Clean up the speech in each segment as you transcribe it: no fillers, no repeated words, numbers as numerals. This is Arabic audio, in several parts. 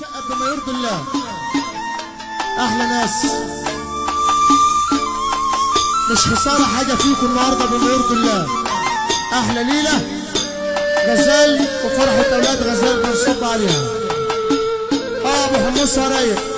نسقف بما يرضي الله. احلى ناس، مش خساره حاجه فيكم النهارده بما يرضي الله. احلى ليله غزال وفرحه اولاد غزال بنصب عليها. ابو حمصها رايق.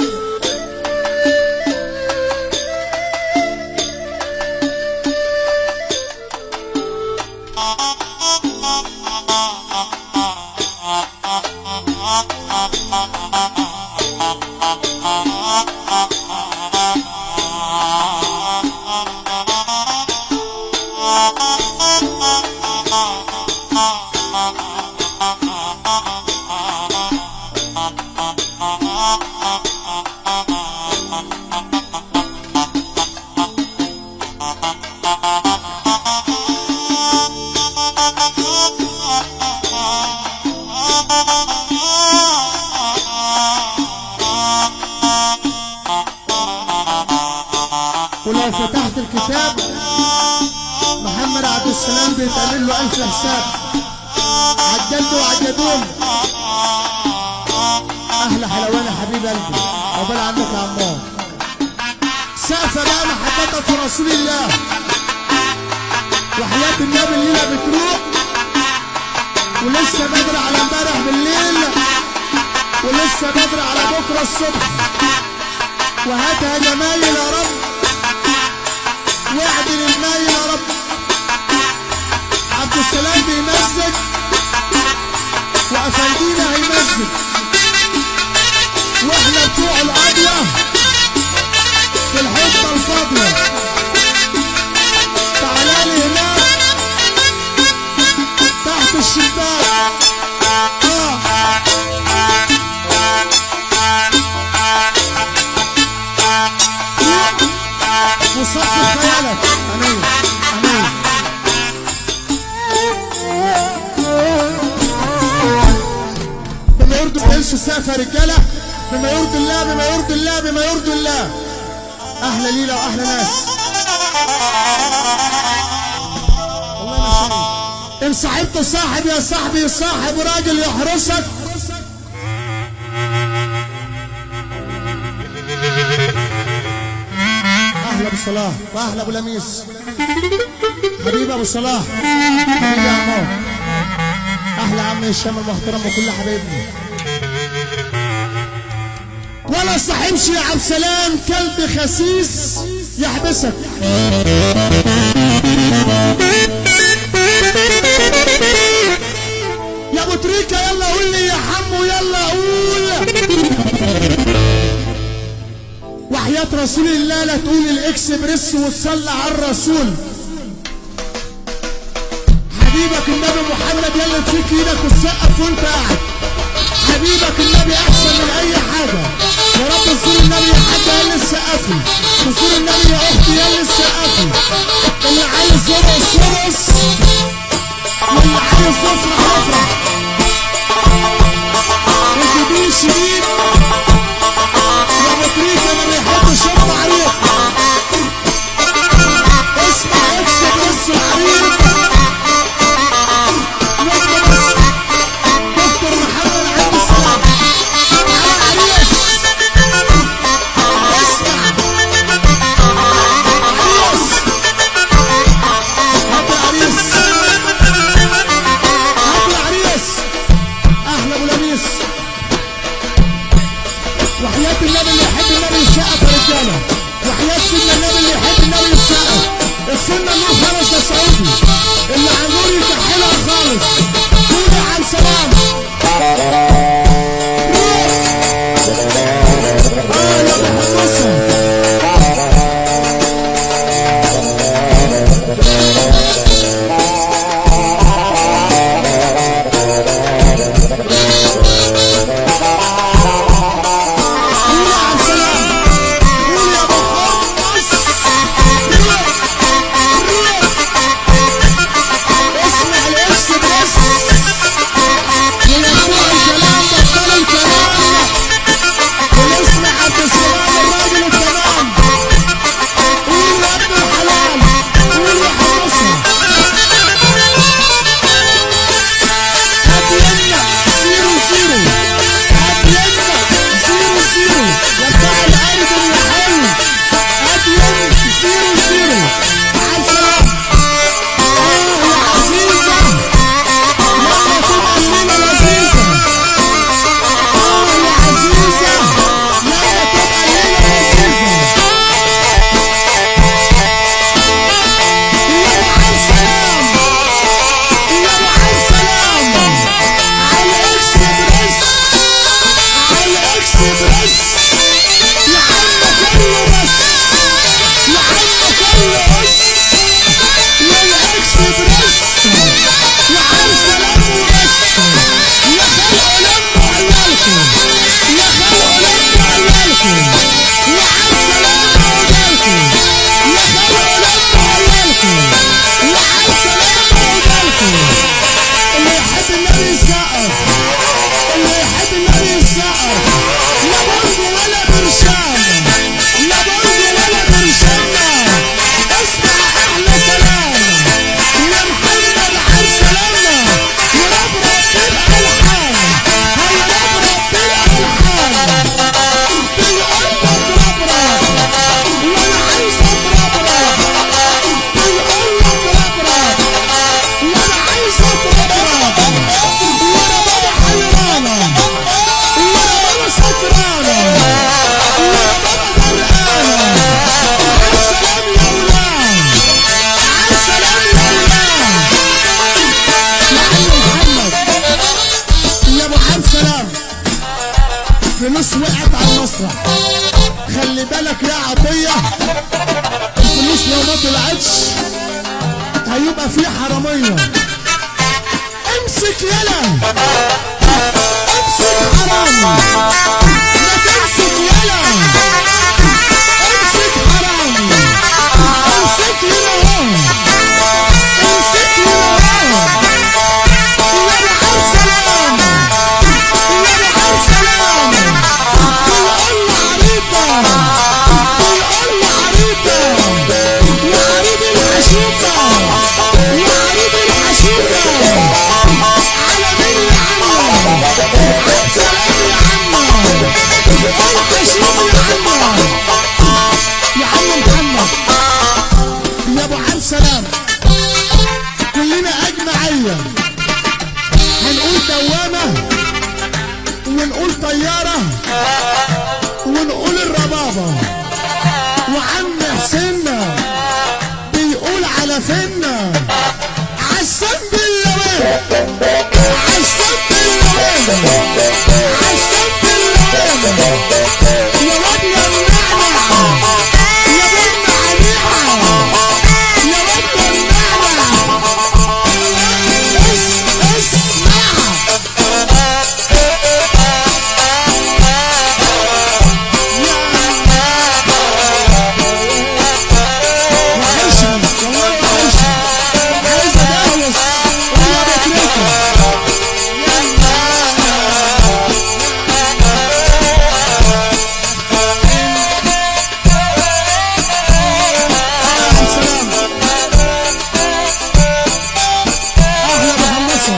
ولو فتحت الكتاب محمد عبد السلام بيتعمل له 1000 حساب. عجلته وعجلتهم. احلى حلواني حبيب قلبي، عقبال عنك يا عمار. سقفه بقى محبتك في رسول الله وحياه النبي. الليله بتروح ولسه بدري على امبارح بالليل، ولسه بدري على بكره الصبح. وهاتها جمايل يا رب، واعدل المايل يا رب. عبد السلام بيمزج وافندينا هيمزج، واحنا بتوع القضيه في الحته الفاضيه. تعالالي هناك تحت الشباك. وصفي خيالك. امين امين. بما يرضي الله السقف يا رجاله. بما يرضي الله بما يرضي الله بما يرضي الله. احلى ليله واحلى ناس. والله ما شايف. ان صاحبت صاحب يا صاحبي، صاحب راجل يحرسك. احلى ابو صلاح واحلى ابو لميس حبيبي ابو صلاح حبيبي يا عمار. احلى عم هشام المحترم وكل حبايبنا. ولا صاحبش يا عبد السلام كلب خسيس يحبسك. يا ابو تريكه يلا قول لي يا حمو يلا قول. وحياة رسول الله لا تقول الاكسبريس وتصلي على الرسول. حبيبك النبي محمد يلا تفك ايدك وتسقف وانت قاعد. حبيبك النبي احسن من اي حاجه. يا رب زور النبي يا حاجه يلا تسقفي. زور النبي يا اختي يلا تسقفي. اللي عايز يرقص يرقص، واللي عايز يفرح يفرح. الجديد شديد يا ابو تريكه ما بيحبش يرفع عريق. اسمع اكسب نص العريق. دكتور محمد عبد السلام على عريس. اسمع عريس. هات العريس هات العريس. احلى ابو لميس. وحياة النبي اللي يحب النبي يسقف يا رجاله. وحياة سيدنا النبي اللي يحب النبي يسقف. السنه النور خالص يا سعودي. اللي على النور يكحلها خالص. قولي عن سلام. يا ابو حمصه. اسمع الاكسبريس. الفلوس وقعت على المسرح. خلي بالك يا عطية، الفلوس لو ما طلعتش هيبقى في حرامية. امسك يلا، امسك حرام، ما تمسك يلا، امسك حرام، امسك يلا هو، امسك يلا هو. يا بعم سلام، يا بعم سلام، بيقول عريضة، بيقول عريضة، يا عريض الحشيشة، يا عريض الحشيشة، على مين يا عم؟ عم سلام يا عم، الحشيش يا عم، يا عم محمد، يا ابو عم سلام. كلنا اجمعية هنقول دوامة ونقول طيارة ونقول الربابة. وعم حسيننا بيقول على فينا عالسم باللوان، عالسم باللوان، عالسم باللوان. يا واد يا النعنع، يا بن عليها، يا واد يا النعنع، اسمع. وحشني والله وحشني، عايز ادهوس ولا بتركه. سلام احلى بحمصه.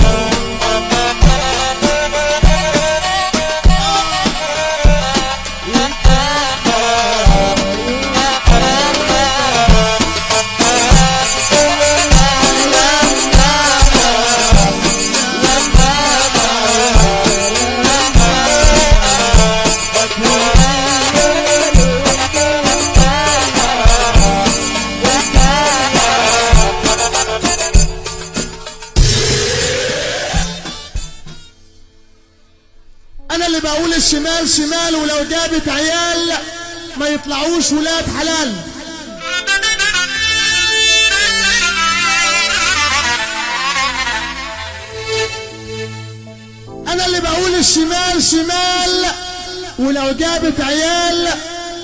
انا اللي بقول الشمال شمال، ولو جابت عيال ما يطلعوش ولاد حلال. انا اللي بقول الشمال شمال، ولو جابت عيال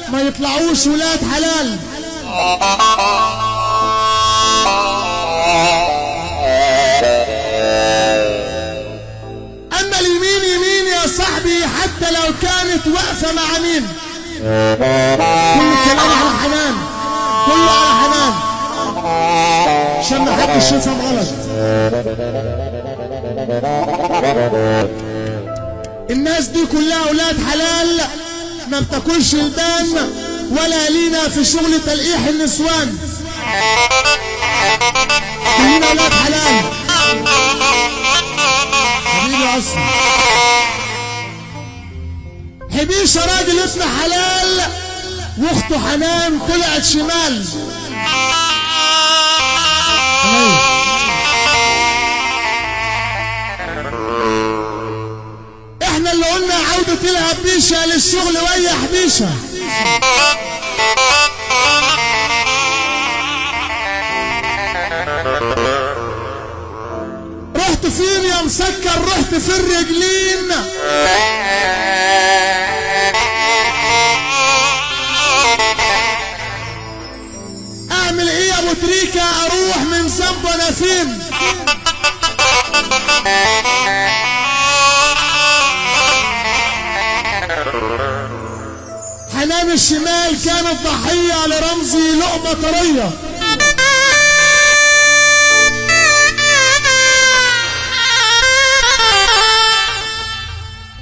ما يطلعوش ولاد حلال. اما اليمين يمين يا صاحبي حتى لو كانت واقفه مع مين. كل الكلام على حنان، كله على حنان عشان ما حدش يفهم غلط. الناس دي كلها اولاد حلال، ما بتاكلش البان ولا لينا في شغل تلقيح النسوان. كلنا اولاد حلال حبيبي اصلا. حبيشه راجل ابن حلال واخته حنان طلعت شمال. احنا اللي قلنا عودة الهبيشة للشغل ويا حبيشة. رحت فين يا مسكر؟ رحت في الرجلين. اعمل ايه يا ابو تريكة؟ اروح من ذنب وانا فين؟ حنان الشمال كانت ضحية لرمزي لقمة طرية.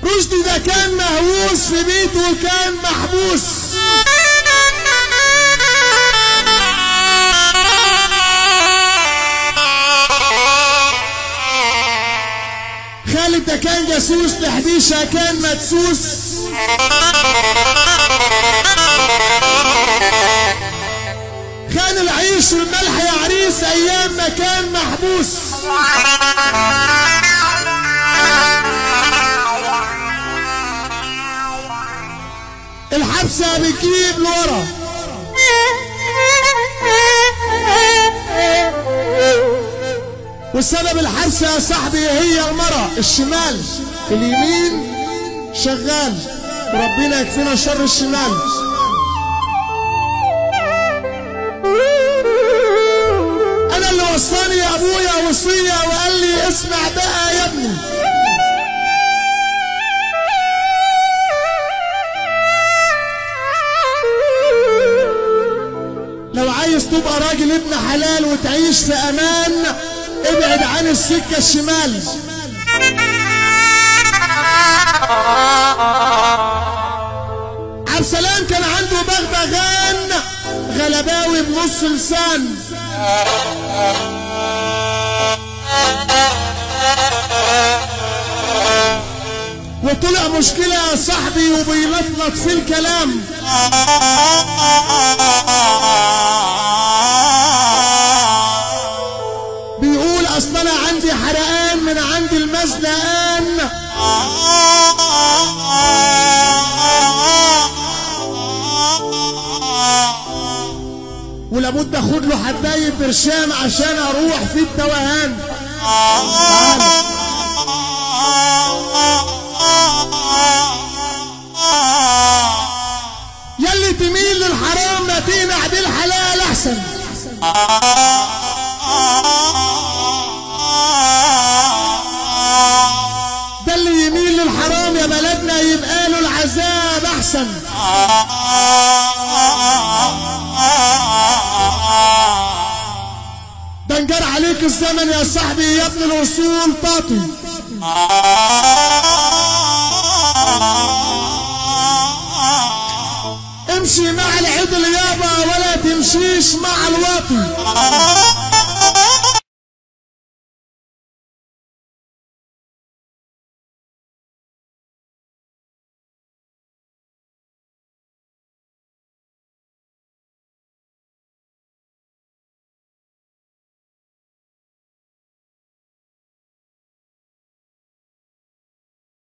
رشدي ده كان مهووس في بيته وكان محبوس. خالد ده كان جاسوس لحبيشة كان مدسوس. كان العيش والملح يا عريس ايام ما كان محبوس. الحبسة بتجيب لورا. وسبب الحبسة يا صاحبي هي المرأة. الشمال اليمين شغال، وربنا يكفينا شر الشمال. انا اللي وصاني يا ابويا وصية وقال لي اسمع بقى يا ابني، لو عايز تبقى راجل ابن حلال وتعيش في امان ابعد عن السكة الشمال. عبد السلام كان عنده بغبغان غلباوي بنص لسان، وطلع مشكلة يا صاحبي وبيلطلط في الكلام. بيقول اصل انا عندي حرقان من عند المزلقان، ولابد اخد له حباية برشام عشان اروح في التوهان. يلي تميل للحرام ما تقنع بالحلال احسن. ده اللي يميل للحرام يا بلدنا يبقى له العذاب احسن. ده انجر عليك الزمن يا صاحبي يا ابن الاصول طاطي. امشي مع العدل يابا ولا تمشيش مع الواطي.